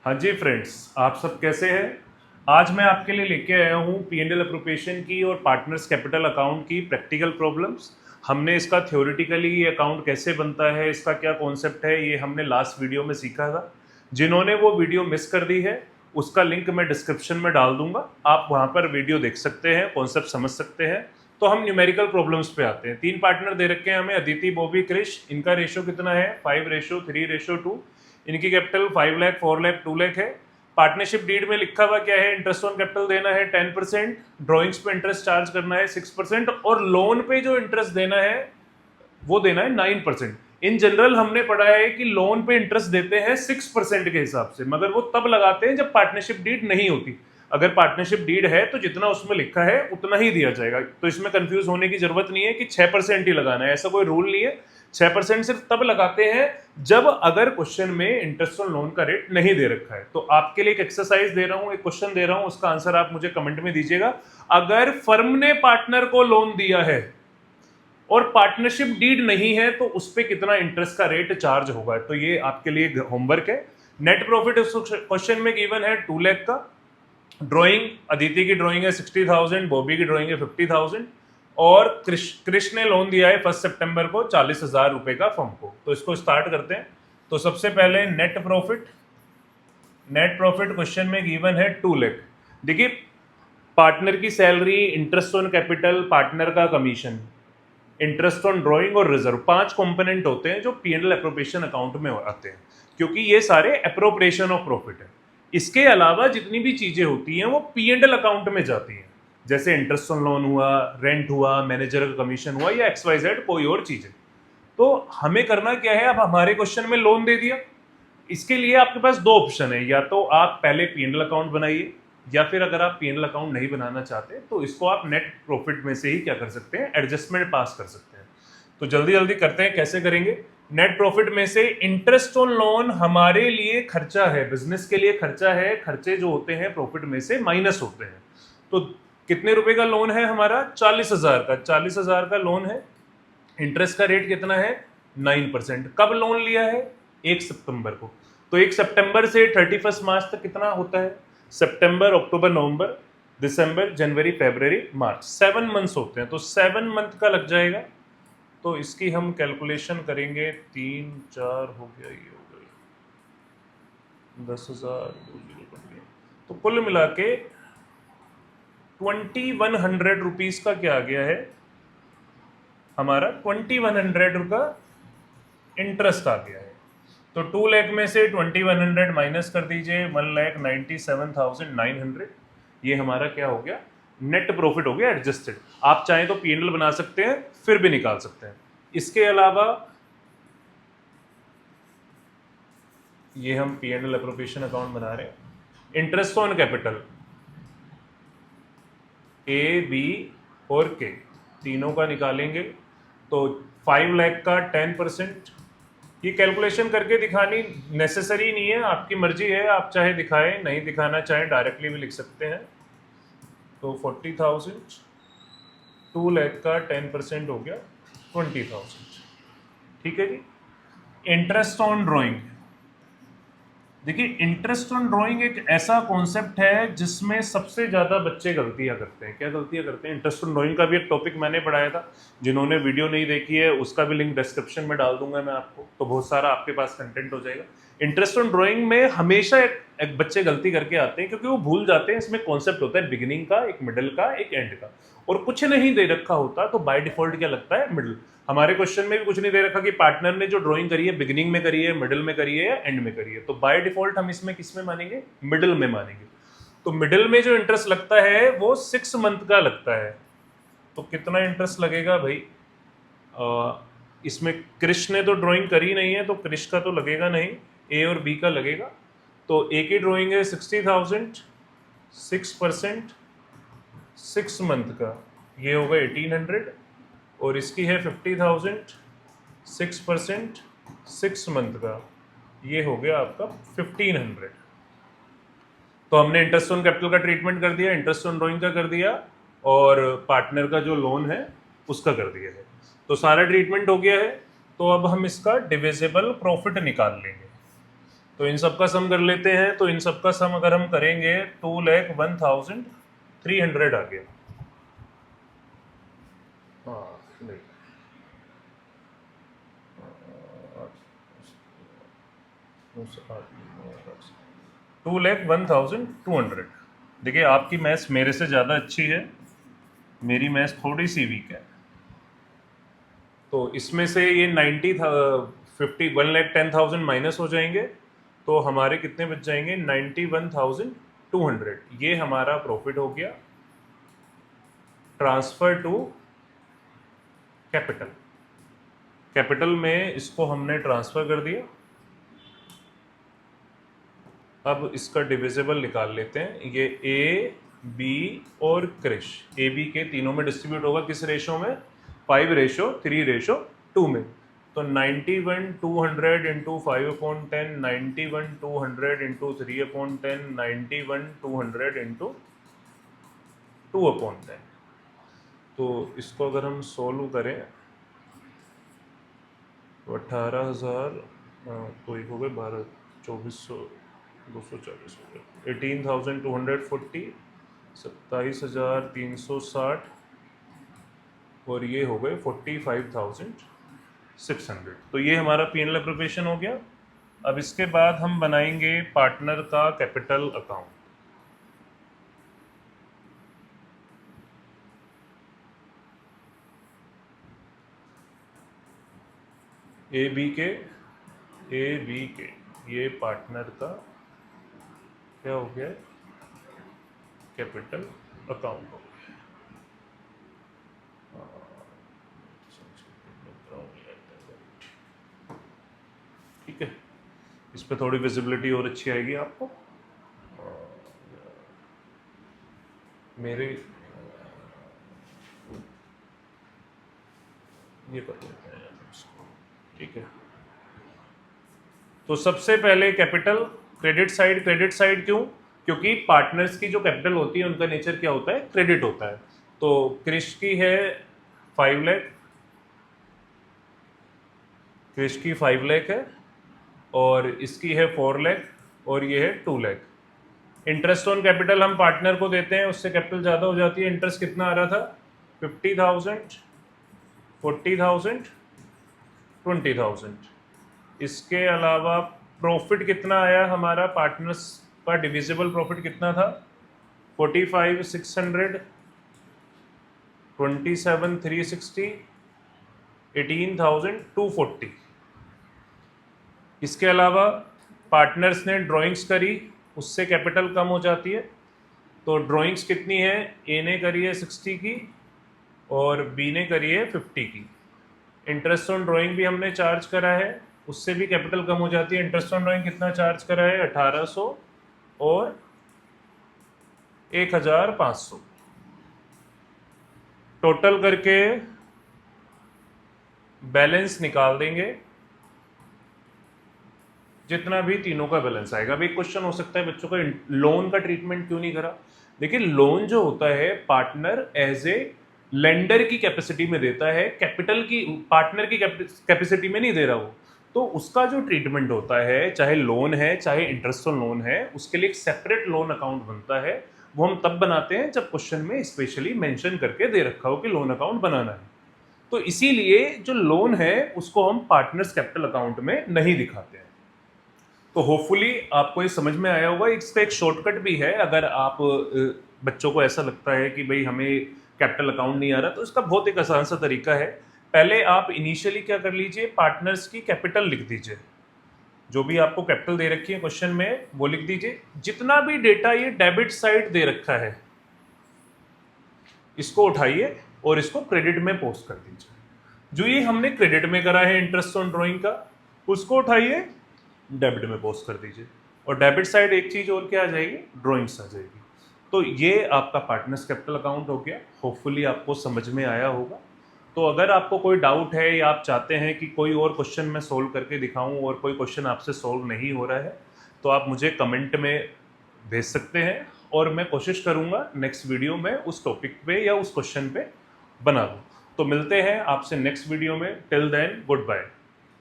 हाँ जी फ्रेंड्स, आप सब कैसे हैं। आज मैं आपके लिए लेके आया हूँ P&L एप्रोप्रिएशन की और पार्टनर्स कैपिटल अकाउंट की प्रैक्टिकल प्रॉब्लम्स। हमने इसका थ्योरेटिकली ये अकाउंट कैसे बनता है, इसका क्या कॉन्सेप्ट है, ये हमने लास्ट वीडियो में सीखा था। जिन्होंने वो वीडियो मिस कर दी है उसका लिंक मैं डिस्क्रिप्शन में डाल दूंगा, आप वहाँ पर वीडियो देख सकते हैं, कॉन्सेप्ट समझ सकते हैं। तो हम न्यूमेरिकल प्रॉब्लम्स पे आते हैं। 3 पार्टनर दे रखे हैं हमें, अदिति, बॉबी, क्रिश। इनका रेशो कितना है? 5:3:2। इनकी कैपिटल 5 लाख, 4 लाख, 2 लाख है। पार्टनरशिप डीड में लिखा हुआ क्या है? इंटरेस्ट ऑन कैपिटल देना है 10%, ड्रॉइंग्स पे इंटरेस्ट चार्ज करना है 6% और लोन पे जो इंटरेस्ट देना है वो देना है 9%। इन जनरल हमने पढ़ा है कि लोन पे इंटरेस्ट देते हैं 6% के हिसाब से, मगर वो तब लगाते हैं जब पार्टनरशिप डीड नहीं होती। अगर पार्टनरशिप डीड है तो जितना उसमें लिखा है उतना ही दिया जाएगा। तो इसमें कंफ्यूज होने की जरूरत नहीं है कि 6% ही लगाना है, ऐसा कोई रूल नहीं है। 6% सिर्फ तब लगाते हैं जब अगर क्वेश्चन में इंटरेस्ट ऑन लोन का रेट नहीं दे रखा है। तो आपके लिए एक एक्सरसाइज दे रहा हूं, एक क्वेश्चन दे रहा हूं, उसका आंसर आप मुझे कमेंट में दीजिएगा। अगर फर्म ने पार्टनर को लोन दिया है और पार्टनरशिप डीड नहीं है तो उस पर कितना इंटरेस्ट का रेट चार्ज होगा। तो ये आपके लिए होमवर्क है। नेट प्रॉफिट इस क्वेश्चन में गिवन है 2 लाख का। ड्राइंग, अदिति की ड्राइंग है 60,000, बॉबी की ड्राइंग है 50,000 और कृष्ण ने लोन दिया है 1 सितंबर को 40,000 रुपए का फर्म को। तो इसको स्टार्ट करते हैं। तो सबसे पहले नेट प्रॉफिट क्वेश्चन में गिवन है 2 लाख। देखिए, पार्टनर की salary, interest on capital, partner का कमीशन, इंटरेस्ट ऑन ड्राइंग और रिजर्व, 5 कंपोनेंट होते हैं जो P&L एप्रोप्रिएशन अकाउंट में आते हैं, क्योंकि ये सारे एप्रोप्रिएशन ऑफ प्रॉफिट है। इसके अलावा जितनी भी चीजें होती हैं वो P&L अकाउंट में जाती हैं, जैसे इंटरेस्ट ऑन लोन हुआ, रेंट हुआ, मैनेजर का कमीशन हुआ या XYZ कोई और चीजें। तो हमें करना क्या है, अब हमारे क्वेश्चन में लोन दे दिया। इसके लिए आपके पास 2 ऑप्शन है, या तो आप पहले P&L अकाउंट बनाइए, या फिर अगर आप P&L अकाउंट नहीं बनाना चाहते तो इसको आप नेट प्रॉफिट में से ही क्या कर सकते हैं, एडजस्टमेंट पास कर सकते हैं। तो जल्दी जल्दी करते हैं, कैसे करेंगे। नेट प्रॉफिट में से इंटरेस्ट ऑन लोन हमारे लिए खर्चा है, बिजनेस के लिए खर्चा है। खर्चे जो होते हैं प्रॉफिट में से माइनस होते हैं। तो कितने रुपए का लोन है हमारा? 40,000 का। 40,000 का लोन है। इंटरेस्ट का रेट कितना है? 9%। कब लोन लिया है? 1 सितंबर को। तो 1 सितंबर से 31 मार्च तक कितना होता है? सितंबर, अक्टूबर, नवंबर, दिसंबर, जनवरी, फरवरी, मार्च, 7 मंथ्स होते हैं। तो 7 मंथ का लग जाएगा। तो इसकी हम कैलकुलेशन करेंगे। 3 4 हो गया, ये हो गई 10,000, तो कुल मिला के 2100 रुपीज का क्या आ गया है हमारा? 2100 का इंटरेस्ट आ गया है। तो 2 लाख में से 2100 माइनस कर दीजिए, 1,97,900। ये हमारा क्या हो गया? नेट प्रॉफिट हो गया, एडजस्टेड। आप चाहें तो P&L बना सकते हैं, फिर भी निकाल सकते हैं। इसके अलावा ये हम P&L एप्रोप्रिएशन अकाउंट बना रहे हैं। Interest on capital A, B और K तीनों का निकालेंगे। तो 5 लाख का 10%। ये कैलकुलेशन करके दिखानी नेसेसरी नहीं है, आपकी मर्जी है, आप चाहे दिखाएं, नहीं दिखाना चाहे डायरेक्टली भी लिख सकते हैं। तो 40,000, 2 लाख का 10% हो गया 20,000। ठीक है जी। इंटरेस्ट ऑन ड्राइंग, देखिए इंटरेस्ट ऑन ड्राइंग एक ऐसा कॉन्सेप्ट है जिसमें सबसे ज्यादा बच्चे गलतियां करते हैं। क्या गलतियां करते हैं? इंटरेस्ट ऑन ड्राइंग का भी एक टॉपिक मैंने पढ़ाया था, जिन्होंने वीडियो नहीं देखी है उसका भी लिंक डिस्क्रिप्शन में डाल दूंगा मैं आपको, तो बहुत सारा आपके पास कंटेंट हो जाएगा। इंटरेस्ट ऑन ड्राइंग में हमेशा एक बच्चे गलती करके आते हैं, क्योंकि वो भूल जाते हैं इसमें कॉन्सेप्ट होता है बिगिनिंग का, एक मिडिल का, एक एंड का, और कुछ नहीं दे रखा होता तो बाय डिफॉल्ट क्या लगता है? मिडिल। हमारे क्वेश्चन में भी कुछ नहीं दे रखा कि पार्टनर ने जो ड्राइंग करी है बिगिनिंग में करी है, मिडिल में करी है या एंड में करी है। तो बाय डिफॉल्ट हम इसमें किस में मानेंगे? मिडिल में मानेंगे। तो मिडिल में जो इंटरेस्ट लगता है वो 6 मंथ का लगता है। तो कितना इंटरेस्ट लगेगा भाई? इसमें क्रिश ने तो ड्राइंग करी नहीं है तो क्रिश का तो लगेगा नहीं, ए और बी का लगेगा। तो ए की ड्राइंग है 60,000, 6% 6 मंथ का, ये होगा 1800, और इसकी है 50,000, 6% 6 मंथ का, ये हो गया आपका 1500। तो हमने इंटरेस्ट ऑन कैपिटल का ट्रीटमेंट कर दिया, इंटरेस्ट ऑन ड्राइंग का कर दिया, और पार्टनर का जो लोन है उसका कर दिया है। तो सारा ट्रीटमेंट हो गया है। तो अब हम इसका डिविजिबल प्रॉफिट निकाल लेंगे। तो इन सब का सम कर लेते हैं। तो इन सब का सम अगर हम करेंगे 2,01,300 आ गया। हाँ नहीं, 2,01,200। देखिए आपकी मैथ्स मेरे से ज़्यादा अच्छी है, मेरी मैथ्स थोड़ी सी वीक है। तो इसमें से ये 1,10,000 माइनस हो जाएंगे, तो हमारे कितने बच जाएंगे? 91,200। ये हमारा प्रॉफिट हो गया ट्रांसफर टू कैपिटल। कैपिटल में इसको हमने ट्रांसफर कर दिया। अब इसका डिविजिबल निकाल लेते हैं। ये ए, बी और क्रिश, ए बी के तीनों में डिस्ट्रीब्यूट होगा किस रेशो में? 5:3:2 में। तो 91,200 इंटू 5/10, 91,200 इंटू 3/10, 91,200 इंटू 2/10। तो इसको अगर हम सोल्व करें तो 18,000 तो एक हो गए 12, 2400, 240 हो गए, 18,240, 27,360 और ये हो गए 45,600। तो ये हमारा P&L एप्रोप्रिएशन हो गया। अब इसके बाद हम बनाएंगे पार्टनर का कैपिटल अकाउंट। ए बी के ये पार्टनर का क्या हो गया? कैपिटल अकाउंट हो गया। ठीक है, इस पे थोड़ी विजिबिलिटी और अच्छी आएगी आपको। मेरे ये कर लेते हैं इसको। ठीक है, तो सबसे पहले कैपिटल क्रेडिट साइड क्यों? क्योंकि पार्टनर्स की जो कैपिटल होती है उनका नेचर क्या होता है? क्रेडिट होता है। तो क्रिश की है 5 लाख, क्रिश की 5 लाख है और इसकी है 4 लाख और ये है 2 लाख। इंटरेस्ट ऑन कैपिटल हम पार्टनर को देते हैं, उससे कैपिटल ज़्यादा हो जाती है। इंटरेस्ट कितना आ रहा था? 50,000, 40,000, 20,000। इसके अलावा प्रॉफिट कितना आया हमारा? पार्टनर्स का डिविजिबल प्रॉफिट कितना था? 45,600, 27,360, 18,240। इसके अलावा पार्टनर्स ने ड्राइंग्स करी, उससे कैपिटल कम हो जाती है। तो ड्राइंग्स कितनी है? ए ने करी है 60 की और बी ने करी है 50 की। इंटरेस्ट ऑन ड्राइंग भी हमने चार्ज करा है, उससे भी कैपिटल कम हो जाती है। इंटरेस्ट ऑन ड्राइंग कितना चार्ज करा है? 1800 और 1,500। टोटल करके बैलेंस निकाल देंगे, जितना भी तीनों का बैलेंस आएगा। अब एक क्वेश्चन हो सकता है बच्चों का, लोन का ट्रीटमेंट क्यों नहीं करा? देखिए लोन जो होता है पार्टनर एज ए लेंडर की कैपेसिटी में देता है, कैपिटल की पार्टनर की कैपेसिटी में नहीं दे रहा वो। तो उसका जो ट्रीटमेंट होता है, चाहे लोन है चाहे इंटरेस्ट ऑन लोन है, उसके लिए एक सेपरेट लोन अकाउंट बनता है। वो हम तब बनाते हैं जब क्वेश्चन में स्पेशली मेंशन करके दे रखा हो कि लोन अकाउंट बनाना है। तो इसीलिए जो लोन है उसको हम पार्टनर्स कैपिटल अकाउंट में नहीं दिखाते हैं। तो होपफुली आपको ये समझ में आया होगा। इसका एक शॉर्टकट भी है, अगर आप बच्चों को ऐसा लगता है कि भाई हमें कैपिटल अकाउंट नहीं आ रहा, तो इसका बहुत एक आसान सा तरीका है। पहले आप इनिशियली क्या कर लीजिए, पार्टनर्स की कैपिटल लिख दीजिए। जो भी आपको कैपिटल दे रखी है क्वेश्चन में वो लिख दीजिए। जितना भी डेटा ये डेबिट साइड दे रखा है इसको उठाइए और इसको क्रेडिट में पोस्ट कर दीजिए। जो ये हमने क्रेडिट में करा है इंटरेस्ट ऑन ड्राइंग का, उसको उठाइए डेबिट में पोस्ट कर दीजिए। और डेबिट साइड एक चीज और क्या आ जाएगी? ड्राइंग्स आ जाएगी। तो ये आपका पार्टनर्स कैपिटल अकाउंट हो गया। होपफुली आपको समझ में आया होगा। तो अगर आपको कोई डाउट है या आप चाहते हैं कि कोई और क्वेश्चन मैं सोल्व करके दिखाऊं और कोई क्वेश्चन आपसे सोल्व नहीं हो रहा है, तो आप मुझे कमेंट में भेज सकते हैं और मैं कोशिश करूंगा नेक्स्ट वीडियो में उस टॉपिक पे या उस क्वेश्चन पे बना दूं। तो मिलते हैं आपसे नेक्स्ट वीडियो में। Till then good bye.